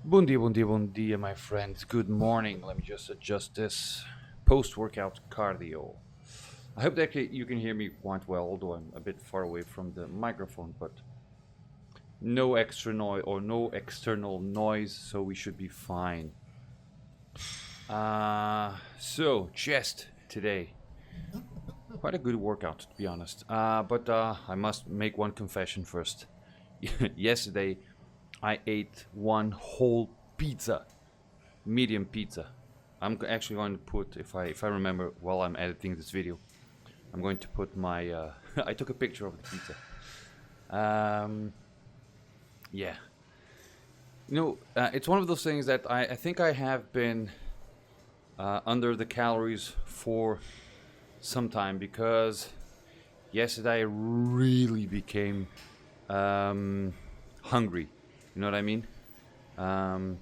Bom dia, my friends. Good morning. Let me just adjust this post-workout cardio. I hope that you can hear me quite well, although I'm a bit far away from the microphone, but no extra noise or no external noise, so we should be fine. So chest today. Quite a good workout, to be honest. But I must make one confession first. Yesterday, I ate one whole pizza, medium pizza. I'm actually going to put, if I remember while I'm editing this video, I'm going to put my. I took a picture of the pizza. Yeah, it's one of those things that I think I have been under the calories for some time because yesterday I really became hungry. You know what I mean? And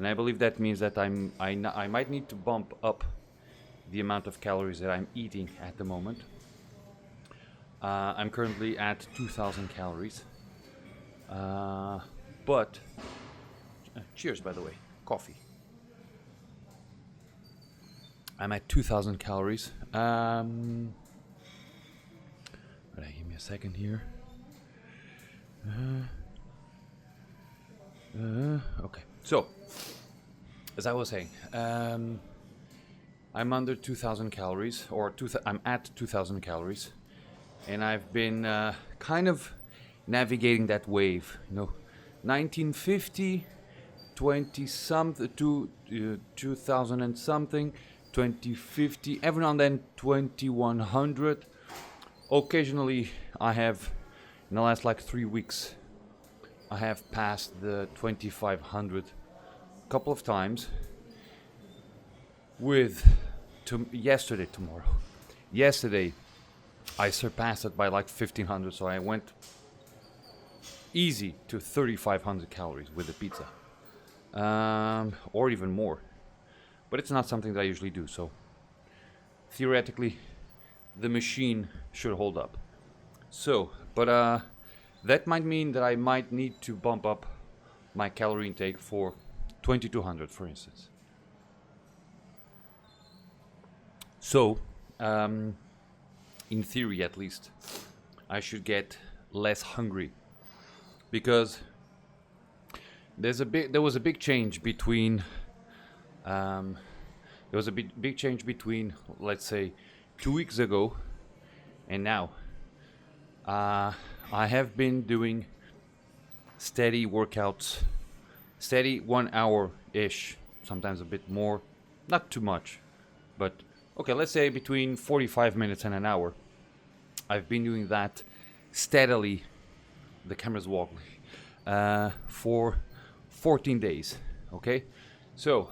I believe that means that I might need to bump up the amount of calories that I'm eating at the moment. I'm currently at 2,000 calories. But cheers, by the way, coffee. I'm at 2,000 calories. But give me a second here. Okay. So, as I was saying, I'm under 2,000 calories, or I'm at 2,000 calories, and I've been kind of navigating that wave. 1950, 20 something, 2000 and something, 2050, every now and then 2100. Occasionally, I have, in the last like 3 weeks, I have passed the 2500 a couple of times with yesterday I surpassed it by like 1500, so I went easy to 3500 calories with the pizza, or even more, but it's not something that I usually do, so theoretically the machine should hold up. So but that might mean that I might need to bump up my calorie intake for 2200, for instance. So, in theory at least, I should get less hungry because there was a big change between let's say 2 weeks ago and now. I have been doing steady workouts, steady 1 hour ish, sometimes a bit more, not too much, but okay, let's say between 45 minutes and an hour. I've been doing that steadily, the camera's wobbly, for 14 days, okay? So,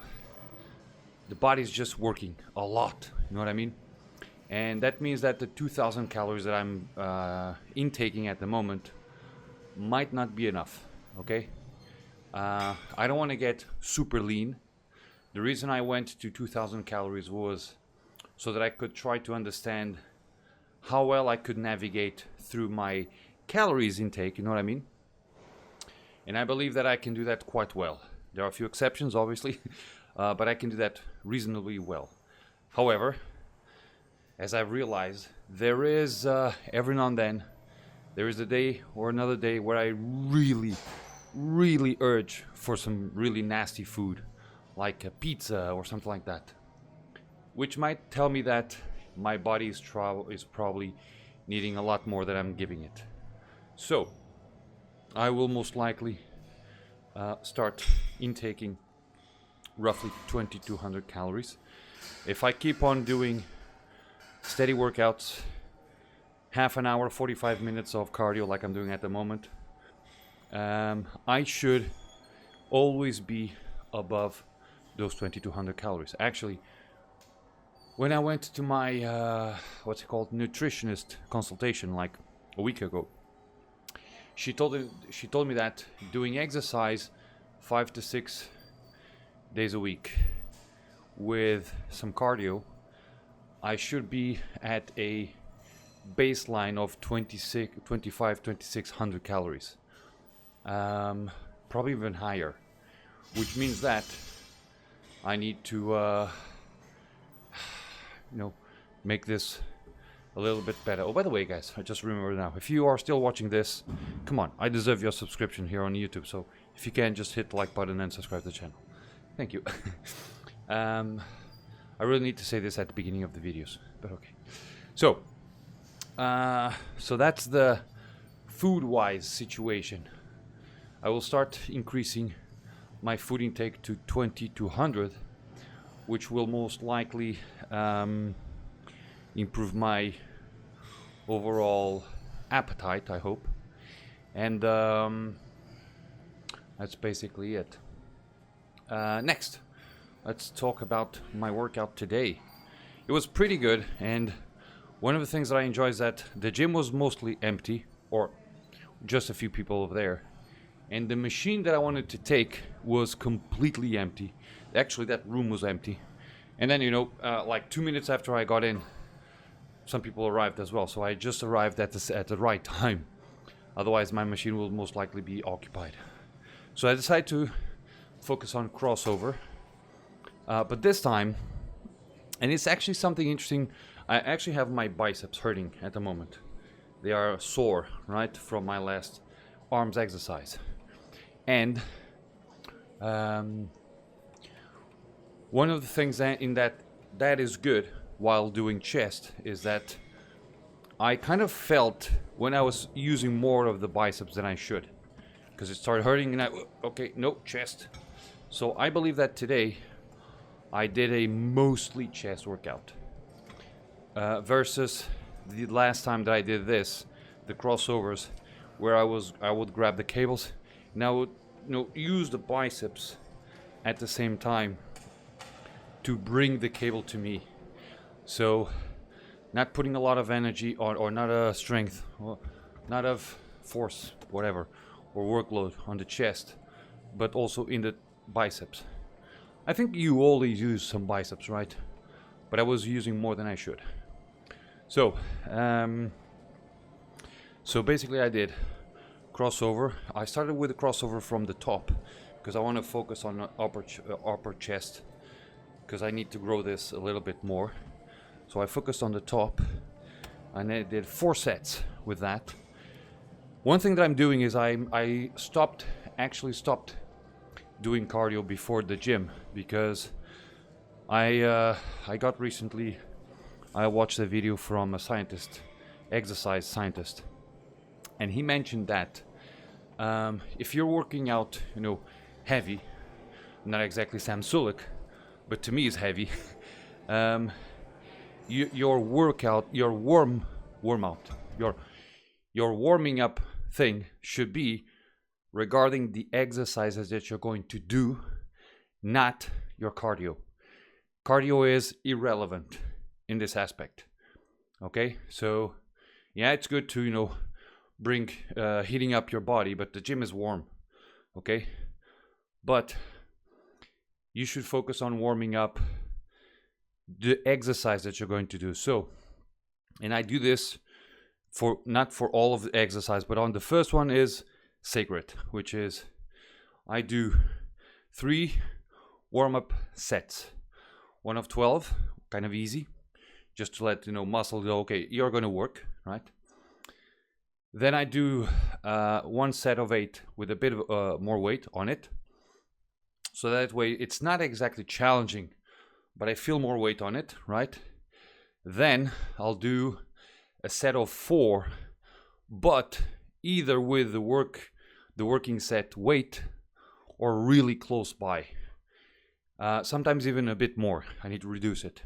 the body's just working a lot, you know what I mean? And that means that the 2,000 calories that I'm intaking at the moment might not be enough, okay? I don't want to get super lean. The reason I went to 2,000 calories was so that I could try to understand how well I could navigate through my calories intake, you know what I mean? And I believe that I can do that quite well. There are a few exceptions, obviously, but I can do that reasonably well. However, as I've realized, there is every now and then, there is a day or another day where I really, really urge for some really nasty food, like a pizza or something like that, which might tell me that my body is probably needing a lot more than I'm giving it. So, I will most likely start intaking roughly 2,200 calories. If I keep on doing steady workouts, half an hour, 45 minutes of cardio like I'm doing at the moment, I should always be above those 2,200 calories. Actually, when I went to my nutritionist consultation like a week ago, she told me that doing exercise 5 to 6 days a week with some cardio, I should be at a baseline of 2600 calories, probably even higher, which means that I need to, make this a little bit better. Oh, by the way, guys, I just remembered now. If you are still watching this, come on, I deserve your subscription here on YouTube. So if you can, just hit the like button and subscribe to the channel. Thank you. I really need to say this at the beginning of the videos, but okay. So that's the food-wise situation. I will start increasing my food intake to 2200, which will most likely improve my overall appetite, I hope. And that's basically it. Next, let's talk about my workout today. It was pretty good, and one of the things that I enjoy is that the gym was mostly empty, or just a few people over there. And the machine that I wanted to take was completely empty. Actually, that room was empty. And then, like 2 minutes after I got in, some people arrived as well. So I just arrived at the right time. Otherwise, my machine will most likely be occupied. So I decided to focus on crossover. But this time, and it's actually something interesting, I actually have my biceps hurting at the moment. They are sore, right, from my last arms exercise. And one of the things that is good while doing chest is that I kind of felt when I was using more of the biceps than I should, because it started hurting and okay, no, chest. So I believe that today I did a mostly chest workout versus the last time that I did this, the crossovers, where I would grab the cables and I would use the biceps at the same time to bring the cable to me. So not putting a lot of energy or not a strength or not of force, whatever, or workload on the chest, but also in the biceps. I think you always use some biceps, right? But I was using more than I should. So basically I did crossover. I started with the crossover from the top because I want to focus on upper chest, because I need to grow this a little bit more. So I focused on the top and I did 4 sets with that. One thing that I'm doing is I stopped doing cardio before the gym, because I watched a video from a scientist, exercise scientist, and he mentioned that if you're working out, heavy, not exactly Sam Sulek, but to me is heavy, your workout, your warming up thing should be regarding the exercises that you're going to do, not your cardio. Cardio is irrelevant in this aspect. Okay, so yeah, it's good to bring heating up your body, but the gym is warm. Okay, but you should focus on warming up the exercise that you're going to do. So, and I do this not for all of the exercise, but on the first one is sacred, which is I do 3 warm-up sets, 1 of 12, kind of easy, just to let muscle go, okay, you're going to work, right? Then I do 1 set of 8 with a bit of more weight on it, so that way it's not exactly challenging, but I feel more weight on it, right? Then I'll do a set of 4, but either with the working set weight or really close by. Sometimes even a bit more. I need to reduce it.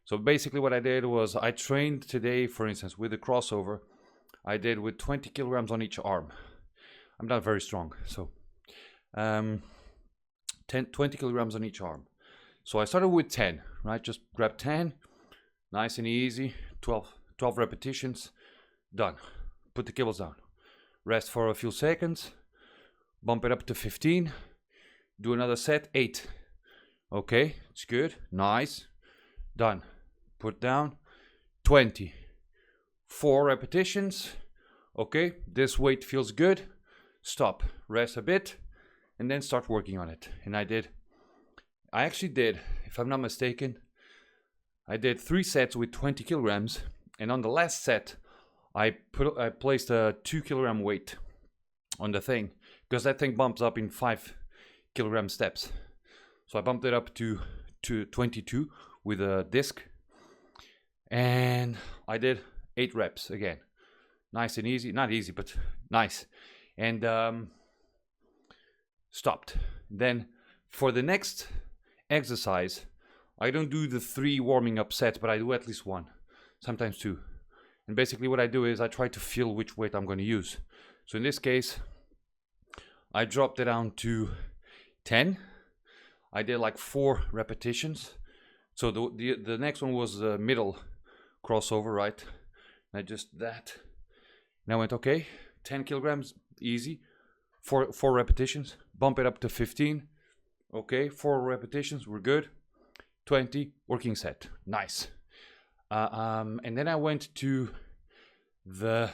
So basically what I did was I trained today, for instance, with the crossover, I did with 20 kilograms on each arm. I'm not very strong, so 20 kilograms on each arm. So I started with 10, right? Just grab 10, nice and easy, 12 repetitions, done. Put the cables down. Rest for a few seconds, bump it up to 15, do another set, 8. Okay, it's good, nice, done. Put down, 20. 4 repetitions, okay, this weight feels good, stop, rest a bit, and then start working on it. And I actually did, if I'm not mistaken, I did 3 sets with 20 kilograms, and on the last set I placed a 2 kilogram weight on the thing, because that thing bumps up in 5 kilogram steps. So I bumped it up to 22 with a disc, and I did 8 reps again. Nice and easy, not easy, but nice. And stopped. Then for the next exercise, I don't do the 3 warming up sets, but I do at least 1, sometimes 2. And basically what I do is I try to feel which weight I'm going to use. So in this case, I dropped it down to 10. I did like 4 repetitions. So the next one was the middle crossover, right? And I just that. And I went, okay, 10 kilograms, easy. 4 repetitions. Bump it up to 15. Okay, 4 repetitions, we're good. 20, working set. Nice. And then I went to the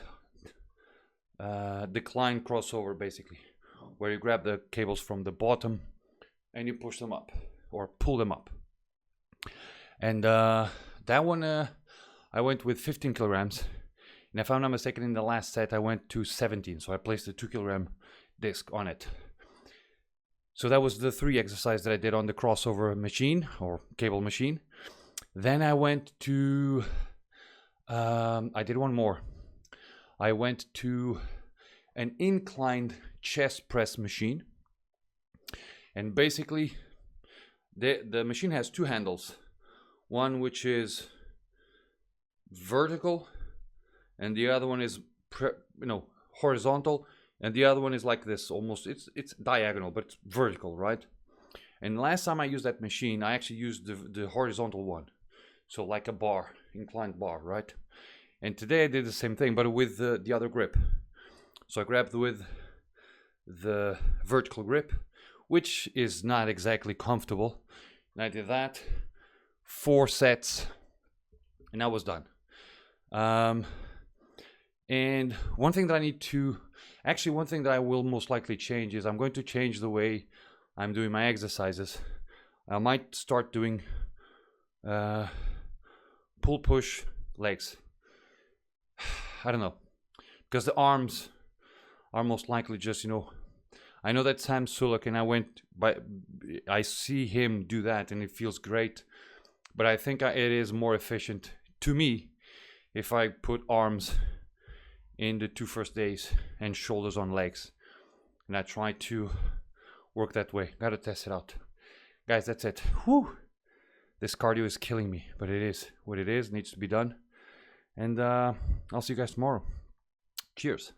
decline crossover, basically, where you grab the cables from the bottom and you push them up or pull them up. And that one I went with 15 kilograms, and if I'm not mistaken, in the last set I went to 17, so I placed a 2 kilogram disc on it. So that was the 3 exercises that I did on the crossover machine or cable machine. Then I went to I did one more. I went to an inclined chest press machine, and basically the machine has 2 handles, one which is vertical and the other one is horizontal, and the other one is like this, almost it's diagonal but it's vertical, right? And last time I used that machine, I actually used the horizontal one, so like a bar, inclined bar, right? And today I did the same thing, but with the other grip. So I grabbed with the vertical grip, which is not exactly comfortable, and I did that 4 sets, and I was done. And one thing that I need to, actually one thing that I will most likely change is I'm going to change the way I'm doing my exercises. I might start doing pull push legs. I don't know, because the arms are most likely just, I know that Sam Sulek, and I see him do that and it feels great, but I think it is more efficient to me if I put arms in the 2 first days and shoulders on legs, and I try to work that way. Gotta test it out, guys. That's it. Whew. This cardio is killing me, but it is what it is. Needs to be done. And I'll see you guys tomorrow. Cheers.